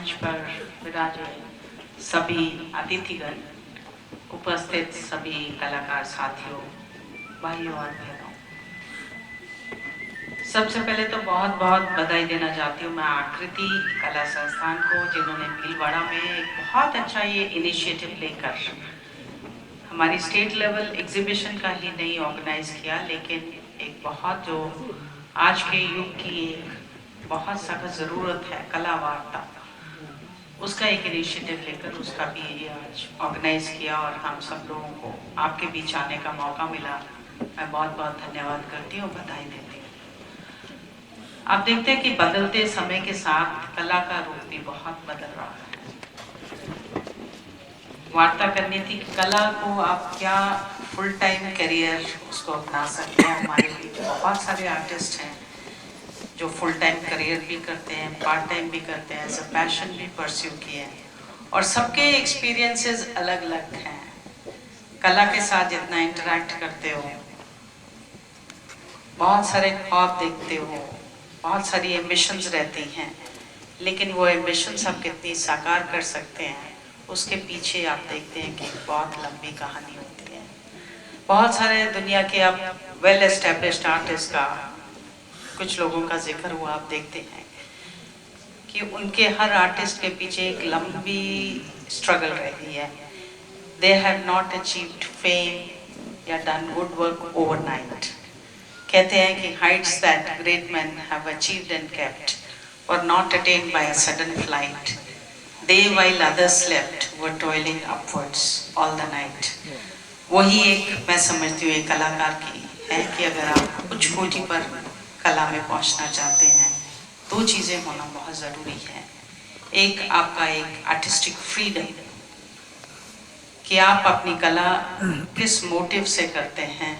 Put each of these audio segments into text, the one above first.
मंच पर विराजे सभी अतिथिगण, उपस्थित सभी कलाकार साथियों, भाइयों और बहनों, सबसे पहले तो बहुत बहुत बधाई देना चाहती हूँ मैं आकृति कला संस्थान को, जिन्होंने भीलवाड़ा में एक बहुत अच्छा ये इनिशिएटिव लेकर हमारी स्टेट लेवल एग्जीबिशन का ही नहीं ऑर्गेनाइज किया, लेकिन एक बहुत जो आज के युग की एक बहुत सख्त ज़रूरत है कला वार्ता, उसका एक इनिशिएटिव लेकर उसका भी ये आज ऑर्गेनाइज किया और हम सब लोगों को आपके बीच आने का मौका मिला। मैं बहुत बहुत धन्यवाद करती हूँ, बधाई देती हूँ। आप देखते हैं कि बदलते समय के साथ कला का रूप भी बहुत बदल रहा है। वार्ता करनी थी कला को आप क्या फुल टाइम करियर उसको अपना सकते हैं। हमारे बीच बहुत सारे आर्टिस्ट हैं जो फुल टाइम करियर भी करते हैं, पार्ट टाइम भी करते हैं, एज अ पैशन भी परस्यू किए हैं, और सबके एक्सपीरियंसेस अलग अलग हैं। कला के साथ जितना इंटरेक्ट करते हो, बहुत सारे ख्वाब देखते हो, बहुत सारी एम्बिशंस रहती हैं, लेकिन वो एम्बिशंस आप कितनी साकार कर सकते हैं उसके पीछे आप देखते हैं कि बहुत लंबी कहानी होती है। बहुत सारे दुनिया के अब वेल एस्टेब्लिश्ड आर्टिस्ट का कुछ लोगों का जिक्र हुआ, आप देखते हैं कि उनके हर आर्टिस्ट के पीछे एक लंबी स्ट्रगल रही है। They have not achieved fame या डन गुड वर्क ओवरनाइट। कहते हैं कि Heights that great man have achieved and kept were not attend bye a sudden flight. They while others slept were toiling upwards all the night। वही एक मैं समझती हूँ एक कलाकार की है कि अगर आप कुछ कोटि पर कला में पहुँचना चाहते हैं, दो चीज़ें होना बहुत ज़रूरी है। एक आपका एक आर्टिस्टिक फ्रीडम, कि आप अपनी कला किस मोटिव से करते हैं,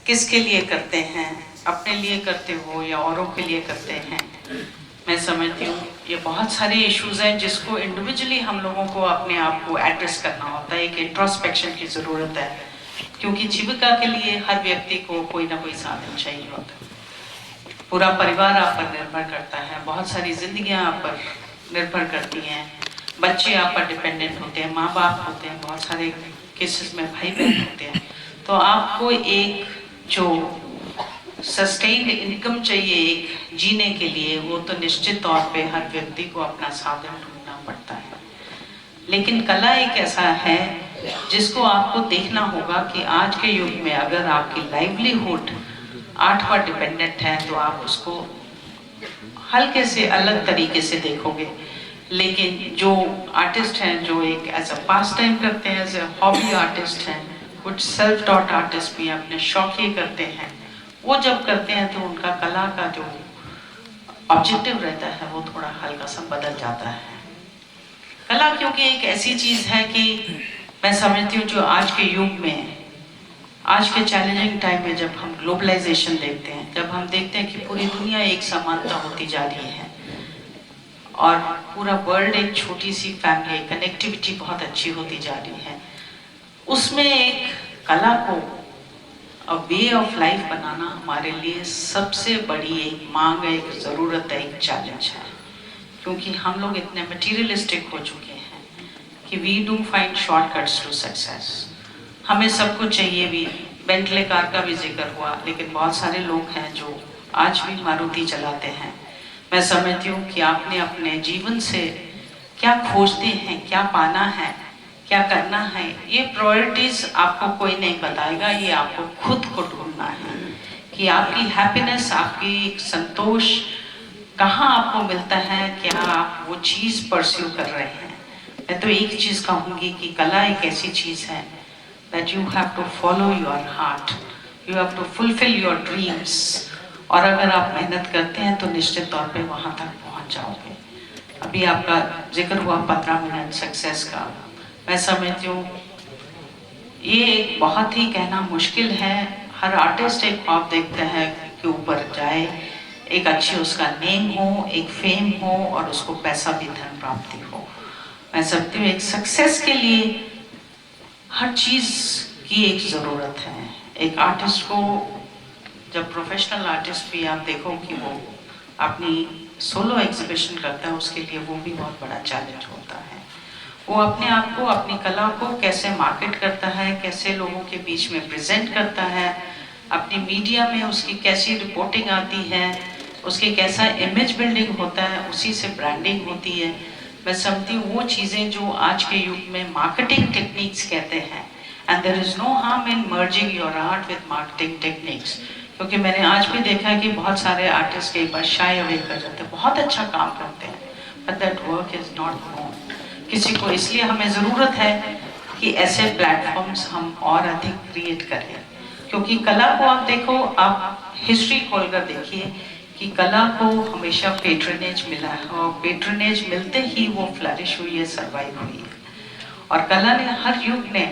किसके लिए करते हैं, अपने लिए करते हो या औरों के लिए करते हैं। मैं समझती हूँ ये बहुत सारे इश्यूज हैं जिसको इंडिविजुअली हम लोगों को अपने आप को एड्रेस करना होता है। एक इंट्रोस्पेक्शन की ज़रूरत है, क्योंकि जीविका के लिए हर व्यक्ति को कोई ना कोई साधन चाहिए होता है। पूरा परिवार आप पर निर्भर करता है, बहुत सारी जिंदगियाँ आप पर निर्भर करती हैं, बच्चे आप पर डिपेंडेंट होते हैं, माँ बाप होते हैं, बहुत सारे केसेस में भाई बहन होते हैं। तो आपको एक जो सस्टेन्ड इनकम चाहिए एक जीने के लिए, वो तो निश्चित तौर पे हर व्यक्ति को अपना साधन ढूंढना पड़ता है। लेकिन कला एक ऐसा है जिसको आपको देखना होगा कि आज के युग में अगर आपकी लाइवलीहुड आर्ट पर डिपेंडेंट है तो आप उसको हल्के से अलग तरीके से देखोगे। लेकिन जो आर्टिस्ट हैं जो एक एज अ पास टाइम करते हैं, एज अ हॉबी आर्टिस्ट हैं, कुछ सेल्फ टॉट आर्टिस्ट भी अपने शौकिए करते हैं, वो जब करते हैं तो उनका कला का जो ऑब्जेक्टिव रहता है वो थोड़ा हल्का सा बदल जाता है। कला क्योंकि एक ऐसी चीज़ है कि मैं समझती हूँ जो आज के युग में, आज के चैलेंजिंग टाइम में जब हम ग्लोबलाइजेशन देखते हैं, जब हम देखते हैं कि पूरी दुनिया एक समानता होती जा रही है और पूरा वर्ल्ड एक छोटी सी फैमिली, कनेक्टिविटी बहुत अच्छी होती जा रही है, उसमें एक कला को वे ऑफ लाइफ बनाना हमारे लिए सबसे बड़ी एक मांग है, एक ज़रूरत है, एक चैलेंज है। क्योंकि हम लोग इतने मटीरियलिस्टिक हो चुके हैं कि we do find shortcuts to success. हमें सब कुछ चाहिए भी, बेंटले कार का भी जिक्र हुआ, लेकिन बहुत सारे लोग हैं जो आज भी मारुति चलाते हैं। मैं समझती हूँ कि आपने अपने जीवन से क्या खोजते हैं, क्या पाना है, क्या करना है, ये प्रायोरिटीज आपको कोई नहीं बताएगा, ये आपको खुद को ढूंढना है कि आपकी हैप्पीनेस, आपकी संतोष कहाँ आपको मिलता है, क्या आप वो चीज़ परस्यू कर रहे हैं। मैं तो एक चीज़ कहूँगी कि कला एक ऐसी चीज़ है that you have to follow your heart, you have to fulfill your dreams, और अगर आप मेहनत करते हैं तो निश्चित तौर पे वहाँ तक पहुँच जाओगे। अभी आपका जिक्र हुआ 15 मिनट सक्सेस का, मैं समझती हूँ ये एक बहुत ही कहना मुश्किल है। हर आर्टिस्ट एक ख्वाब देखता है कि ऊपर जाए, एक अच्छी उसका नेम हो, एक फेम हो और उसको पैसा भी धन प्राप्ति हो। मैं समझती हूँ एक सक्सेस के लिए हर चीज़ की एक ज़रूरत है। एक आर्टिस्ट को, जब प्रोफेशनल आर्टिस्ट भी आप देखो कि वो अपनी सोलो एग्जीबिशन करता है, उसके लिए वो भी बहुत बड़ा चैलेंज होता है। वो अपने आप को, अपनी कला को कैसे मार्केट करता है, कैसे लोगों के बीच में प्रेजेंट करता है, अपनी मीडिया में उसकी कैसी रिपोर्टिंग आती है, उसके कैसा इमेज बिल्डिंग होता है, उसी से ब्रांडिंग होती है। मैं समझती हूँ वो चीज़ें जो आज के युग में मार्केटिंग टेक्निक्स कहते हैं, and there is no harm in merging your art with marketing techniques. क्योंकि मैंने आज भी देखा है कि बहुत सारे आर्टिस्ट कई बार शाय अवे कर जाते हैं, बहुत अच्छा काम करते हैं, but that work is not known किसी को। इसलिए हमें ज़रूरत है कि ऐसे प्लेटफॉर्म्स हम और अधिक क्रिएट करें, क्योंकि कला को आप देखो, आप हिस्ट्री खोलकर देखिए कि कला को हमेशा पेट्रनेज मिला है, और पेट्रनेज मिलते ही वो फ्लरिश हुई है, सर्वाइव हुई है। और कला ने हर युग ने,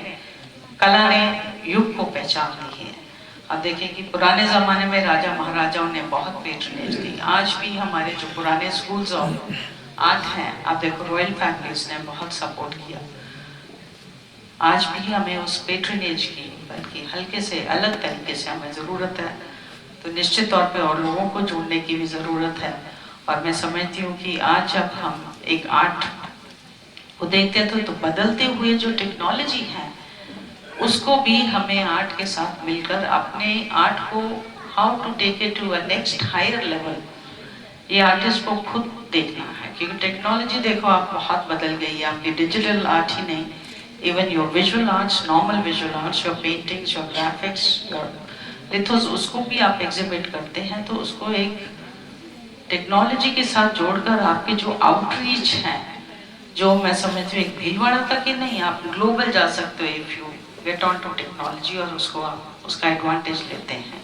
कला ने युग को पहचान दी है। अब देखिए कि पुराने ज़माने में राजा महाराजाओं ने बहुत पेट्रनेज दी। आज भी हमारे जो पुराने स्कूल्स ऑफ आर्ट हैं, आप देखो रॉयल फैमिलीज ने बहुत सपोर्ट किया। आज भी हमें उस पेट्रनेज की, बल्कि हल्के से अलग तरीके से हमें ज़रूरत है। तो निश्चित तौर पे और लोगों को जोड़ने की भी ज़रूरत है। और मैं समझती हूँ कि आज जब हम एक आर्ट को देखते हैं तो बदलते हुए जो टेक्नोलॉजी है, उसको भी हमें आर्ट के साथ मिलकर अपने आर्ट को how to take it to a next higher level, ये आर्टिस्ट को खुद देखना है। क्योंकि टेक्नोलॉजी देखो आप बहुत बदल गई है। आपकी डिजिटल आर्ट ही नहीं, even your visual arts, normal visual arts, your paintings, your graphics, your lithos, उसको भी आप एग्जिबिट करते हैं। तो उसको एक टेक्नोलॉजी के साथ जोड़कर आपकी जो आउटरीच है, जो मैं समझती हूँ एक भीलवाड़ा तक ही नहीं, आप ग्लोबल जा सकते हो if you get on to technology और उसको आप उसका एडवांटेज लेते हैं।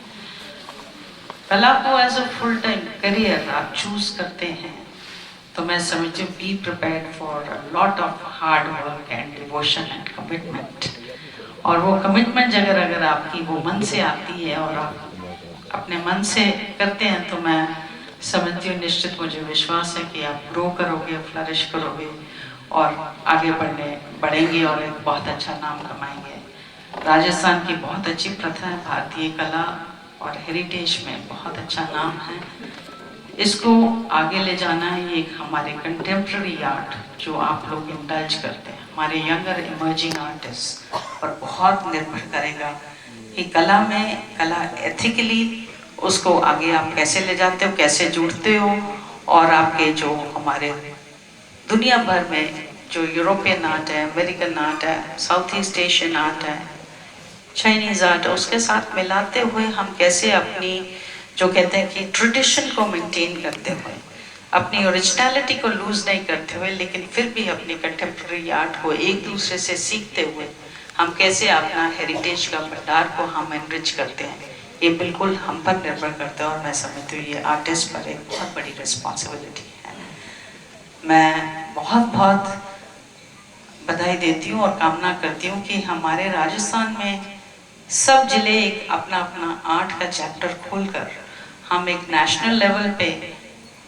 कला को as a full time career आप चूज करते हैं, तो मैं समझती हूँ be prepared for a lot of hard work and devotion and commitment. और वो कमिटमेंट अगर आपकी वो मन से आती है और आप अपने मन से करते हैं, तो मैं समझती हूँ, निश्चित मुझे विश्वास है कि आप ग्रो करोगे, फ्लरिश करोगे और आगे बढ़ेंगे और एक बहुत अच्छा नाम कमाएंगे। राजस्थान की बहुत अच्छी प्रथा है, भारतीय कला और हेरिटेज में बहुत अच्छा नाम है। इसको आगे ले जाना है। एक हमारे कंटेम्प्रेरी आर्ट जो आप लोग इंडल्ज करते हैं, हमारे यंगर इमर्जिंग आर्टिस्ट पर बहुत निर्भर करेगा कि कला में, कला एथिकली उसको आगे आप कैसे ले जाते हो, कैसे जुड़ते हो। और आपके जो हमारे दुनिया भर में जो यूरोपियन आर्ट है, अमेरिकन आर्ट है, साउथ ईस्ट एशियन आर्ट है, चाइनीज आर्ट, उसके साथ मिलाते हुए हम कैसे अपनी जो कहते हैं कि ट्रेडिशन को मेंटेन करते हुए, अपनी ओरिजिनलिटी को लूज नहीं करते हुए, लेकिन फिर भी अपनी कंटेम्प्रेरी आर्ट को एक दूसरे से सीखते हुए हम कैसे अपना हेरिटेज का भंडार को हम एनरिच करते हैं, ये बिल्कुल हम पर निर्भर करता है। और मैं समझती हूँ ये आर्टिस्ट पर एक बहुत बड़ी रिस्पॉन्सिबिलिटी है। मैं बहुत बहुत बधाई देती हूँ और कामना करती हूँ कि हमारे राजस्थान में सब जिले एक अपना अपना आर्ट का चैप्टर खोलकर हम एक नेशनल लेवल पे,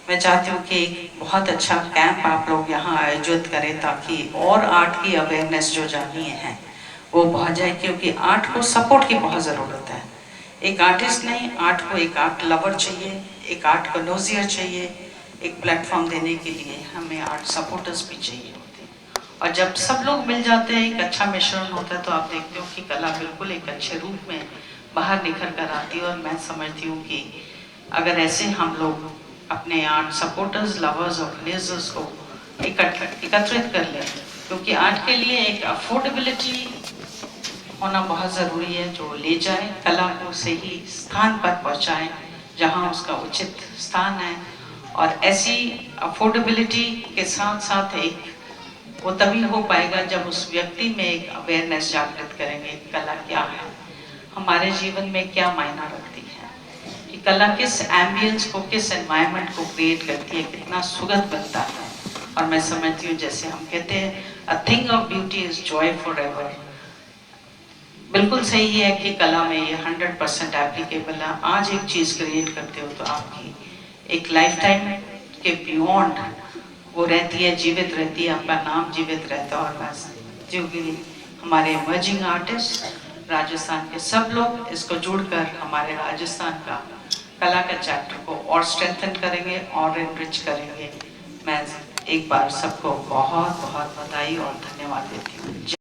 मैं चाहती हूँ कि एक बहुत अच्छा कैंप आप लोग यहाँ आयोजित करें, ताकि और आर्ट की अवेयरनेस जो जानी है वो बहुत जाए। क्योंकि आर्ट को सपोर्ट की बहुत ज़रूरत है। एक आर्टिस्ट नहीं, आर्ट को एक आर्ट लवर चाहिए, एक आर्ट कनोजियर चाहिए, एक प्लेटफॉर्म देने के लिए हमें आर्ट सपोर्टर्स भी चाहिए होते हैं। और जब सब लोग मिल जाते हैं, एक अच्छा मिश्रण होता है, तो आप देखते हो कि कला बिल्कुल एक अच्छे रूप में बाहर निखर कर आती है। और मैं समझती हूँ कि अगर ऐसे हम लोग अपने आर्ट सपोर्टर्स, लवर्स, ऑर्गेनाइजर्स को एकत्रित कर लें, क्योंकि आर्ट के लिए एक अफोर्डेबिलिटी होना बहुत ज़रूरी है, जो ले जाए कला को सही स्थान पर पहुंचाए जहां उसका उचित स्थान है। और ऐसी अफोर्डेबिलिटी के साथ साथ एक वो तभी हो पाएगा जब उस व्यक्ति में एक अवेयरनेस जागृत करेंगे, कला क्या है, हमारे जीवन में क्या मायना रखती है, कि कला किस एम्बियंस को, किस एनवायरनमेंट को क्रिएट करती है, कितना सुगंध बनता है। और मैं समझती हूँ, जैसे हम कहते हैं a thing of beauty is Joy for ever, बिल्कुल सही है कि कला में ये 100% एप्लीकेबल है। आज एक चीज़ क्रिएट करते हो तो आपकी एक लाइफ टाइम के बियॉन्ड वो रहती है, जीवित रहती है, आपका नाम जीवित रहता है। और बस जो कि हमारे इमर्जिंग आर्टिस्ट राजस्थान के सब लोग इसको जुड़कर हमारे राजस्थान का कला के चैप्टर को और स्ट्रेंथन करेंगे और एनरिच करेंगे। मैं एक बार सबको बहुत बहुत बधाई और धन्यवाद देती हूँ।